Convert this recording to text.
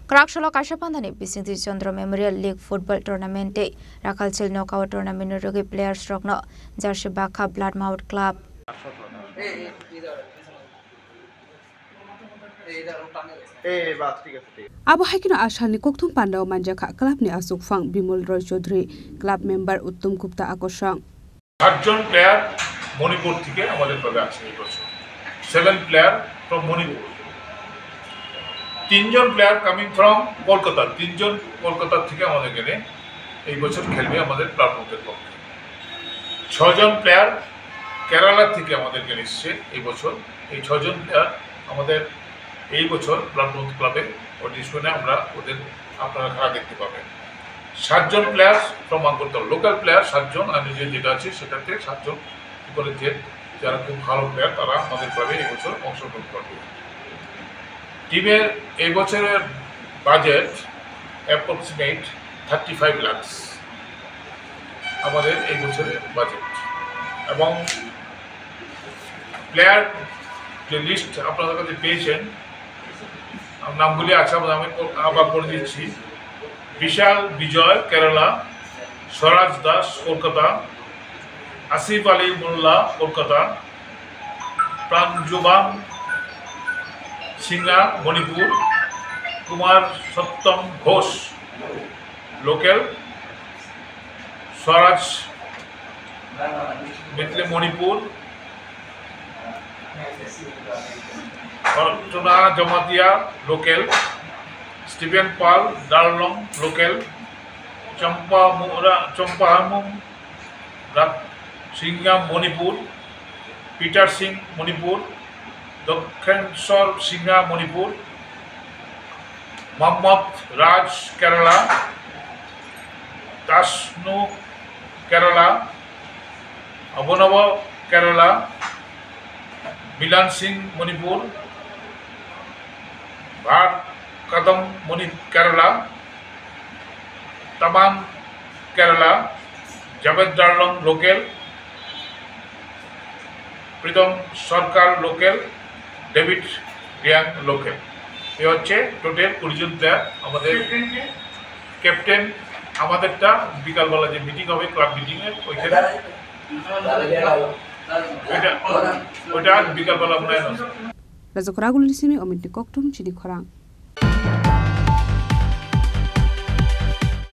Kraksholo Kashapandani Bisingti Chandra Memorial League Football Tournament Day Rakalchil Knockout Tournament Rugi Players Rockno Jersey Baka Bloodmouth Club Abo Hakino Ashani Koktum Panda Manjaka Club ni Asuk Fang Bimol Roy Chaudhary Club member Uttum Gupta Akoshang 8 জন player Manipur থেকে আমাদের ক্লাবে আছে এই বছর 7 player from Manipur 3 জন player coming from Kolkata 3 জন কলকাতা থেকে আমাদের এখানে এই বছর খেলবে আমাদের প্লাটফর্মের পক্ষে 6 জন প্লেয়ার কেরালা থেকে আমাদের এখানে এসেছে এই বছর এই 6 জন প্লেয়ার আমাদের এই বছর প্লাটফর্ম ক্লাবে অডিশনে আমরা ওদের আপনারা খেলা দেখতে পাবেন 7 জন player from Agartala local player 7 জন আর নিজে যেটা আছে সেটাতে 7 জন বলে যে যারা খুব ভালো প্লেয়ার তারা আমাদের ক্লাবে এই বছর অংশগ্রহণ করবে টিমের এই বছরের বাজেট অ্যাপ্রক্সিমেট 35 লাখ আমাদের এই বছরের বাজেট এবং প্লেয়ার যে লিস্ট আপনাদের কাছে পেয়েছেন নামগুলি আছে আমি আবার পড়ে দিচ্ছি বিশাল বিজয় কেরালা স্বরাজ দাস কলকাতা আসিফ আলী মোল্লা কলকাতা প্রাঞ্জুবান সিংহা মণিপুর কুমার সত্যম ঘোষ লোকাল স্বরাজ মিতলে মণিপুর অর্চনা জমাতিয়া লোকাল স্টিফেন পাল ডারলং লোকাল চম্পাহামুং সিংহা মণিপুর পিটার সিং মণিপুর দক্ষিণেশ্বর সিংহা মণিপুর মোহাম্মদ রাজ কেরালা তাসনু কেরালা অবনব কেরালা মিলান সিং মণিপুর ভার কদম কেরালা তামান কেরালা জাভেদ ডারলং লোকাল প্রীতম সরকার লোকাল ডেভিড রিয়াং লোকাল এ হচ্ছে টোটাল 20 জন প্লেয়ার আমাদের ক্যাপ্টেন আমাদেরটা বিকালবেলা যে মিটিং হবে ক্লাব মিটিংয়ের ওইখানে ওইটা বিকালবেলা মনে হয় Razokoragul Lisimi Omiti Koktum Chidi Korang